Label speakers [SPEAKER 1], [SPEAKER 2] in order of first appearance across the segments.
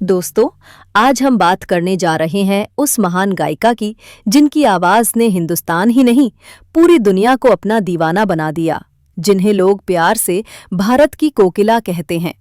[SPEAKER 1] दोस्तों, आज हम बात करने जा रहे हैं उस महान गायिका की जिनकी आवाज ने हिंदुस्तान ही नहीं पूरी दुनिया को अपना दीवाना बना दिया, जिन्हें लोग प्यार से भारत की कोकिला कहते हैं।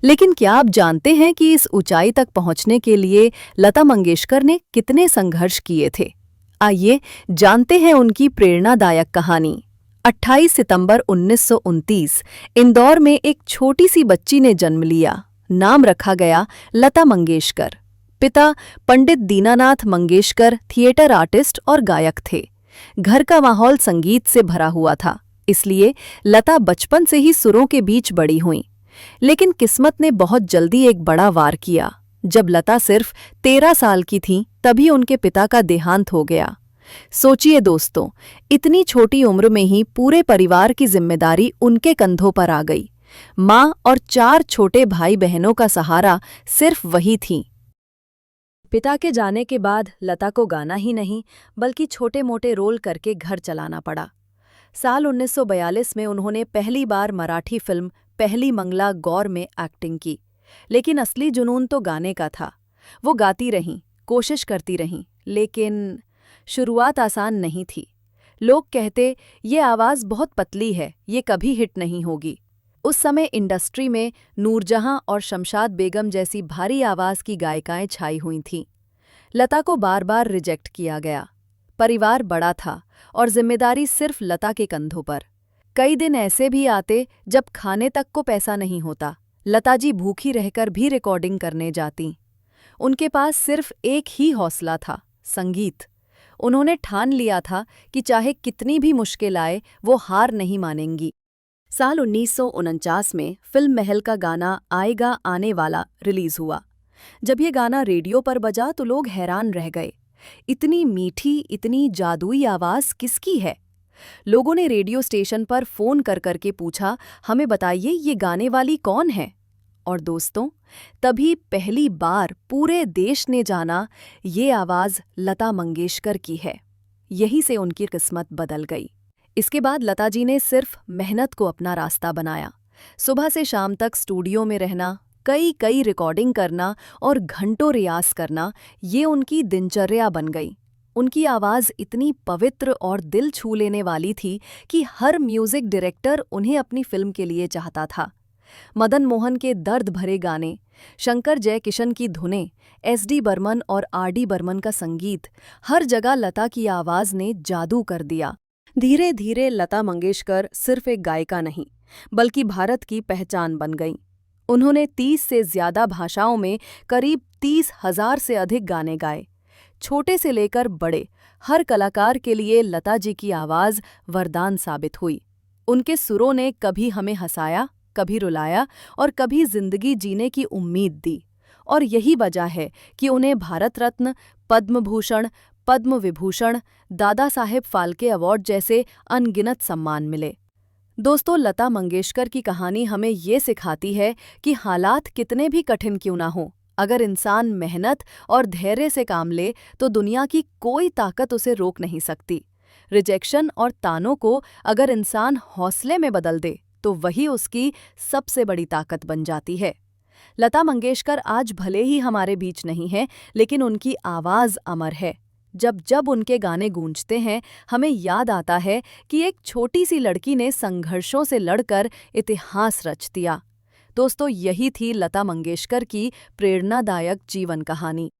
[SPEAKER 1] लेकिन क्या आप जानते हैं कि इस ऊंचाई तक पहुंचने के लिए लता मंगेशकर ने कितने संघर्ष किए थे? आइए जानते हैं उनकी प्रेरणादायक कहानी। 28 सितंबर 1929 इंदौर में एक छोटी सी बच्ची ने जन्म लिया। नाम रखा गया लता मंगेशकर। पिता पंडित दीनानाथ मंगेशकर थिएटर आर्टिस्ट और गायक थे। घर का माहौल संगीत से भरा हुआ था, इसलिए लता बचपन से ही सुरों के बीच बड़ी हुईं। लेकिन किस्मत ने बहुत जल्दी एक बड़ा वार किया। जब लता सिर्फ 13 साल की थीं, तभी उनके पिता का देहांत हो गया। सोचिए दोस्तों, इतनी छोटी उम्र में ही पूरे परिवार की जिम्मेदारी उनके कंधों पर आ गई। माँ और 4 छोटे भाई बहनों का सहारा सिर्फ वही थीं। पिता के जाने के बाद लता को गाना ही नहीं बल्कि छोटे मोटे रोल करके घर चलाना पड़ा। साल 1942 में उन्होंने पहली बार मराठी फिल्म पहली मंगला गौर में एक्टिंग की। लेकिन असली जुनून तो गाने का था। वो गाती रहीं, कोशिश करती रहीं, लेकिन शुरुआत आसान नहीं थी। लोग कहते, ये आवाज़ बहुत पतली है, ये कभी हिट नहीं होगी। उस समय इंडस्ट्री में नूरजहां और शमशाद बेगम जैसी भारी आवाज की गायिकाएं छाई हुई थीं। लता को बार बार रिजेक्ट किया गया। परिवार बड़ा था और जिम्मेदारी सिर्फ लता के कंधों पर। कई दिन ऐसे भी आते जब खाने तक को पैसा नहीं होता। लता जी भूखी रहकर भी रिकॉर्डिंग करने जातीं। उनके पास सिर्फ एक ही हौसला था, संगीत। उन्होंने ठान लिया था कि चाहे कितनी भी मुश्किल आए, वो हार नहीं मानेंगी। साल 1949 में फिल्म महल का गाना आएगा आने वाला रिलीज हुआ। जब ये गाना रेडियो पर बजा तो लोग हैरान रह गए। इतनी मीठी, इतनी जादुई आवाज़ किसकी है? लोगों ने रेडियो स्टेशन पर फ़ोन कर करके पूछा, हमें बताइए ये गाने वाली कौन है? और दोस्तों, तभी पहली बार पूरे देश ने जाना ये आवाज़ लता मंगेशकर की है। यही से उनकी किस्मत बदल गई। इसके बाद लता जी ने सिर्फ मेहनत को अपना रास्ता बनाया। सुबह से शाम तक स्टूडियो में रहना, कई रिकॉर्डिंग करना और घंटों रियाज करना, ये उनकी दिनचर्या बन गई। उनकी आवाज़ इतनी पवित्र और दिल छू लेने वाली थी कि हर म्यूजिक डायरेक्टर उन्हें अपनी फिल्म के लिए चाहता था। मदन मोहन के दर्द भरे गाने, शंकर जयकिशन की धुनें, एस.डी. बर्मन और आर.डी. बर्मन का संगीत, हर जगह लता की आवाज़ ने जादू कर दिया। धीरे धीरे लता मंगेशकर सिर्फ एक गायिका नहीं बल्कि भारत की पहचान बन गईं। उन्होंने 30 से ज्यादा भाषाओं में करीब 30,000 से अधिक गाने गाए। छोटे से लेकर बड़े हर कलाकार के लिए लता जी की आवाज़ वरदान साबित हुई। उनके सुरों ने कभी हमें हंसाया, कभी रुलाया और कभी जिंदगी जीने की उम्मीद दी। और यही वजह है कि उन्हें भारत रत्न, पद्म भूषण, पद्म विभूषण, दादा साहेब फाल्के अवार्ड जैसे अनगिनत सम्मान मिले। दोस्तों, लता मंगेशकर की कहानी हमें ये सिखाती है कि हालात कितने भी कठिन क्यों ना हो, अगर इंसान मेहनत और धैर्य से काम ले तो दुनिया की कोई ताकत उसे रोक नहीं सकती। रिजेक्शन और तानों को अगर इंसान हौसले में बदल दे तो वही उसकी सबसे बड़ी ताकत बन जाती है। लता मंगेशकर आज भले ही हमारे बीच नहीं है, लेकिन उनकी आवाज़ अमर है। जब जब उनके गाने गूंजते हैं, हमें याद आता है कि एक छोटी सी लड़की ने संघर्षों से लड़कर इतिहास रच दिया। दोस्तों, यही थी लता मंगेशकर की प्रेरणादायक जीवन कहानी।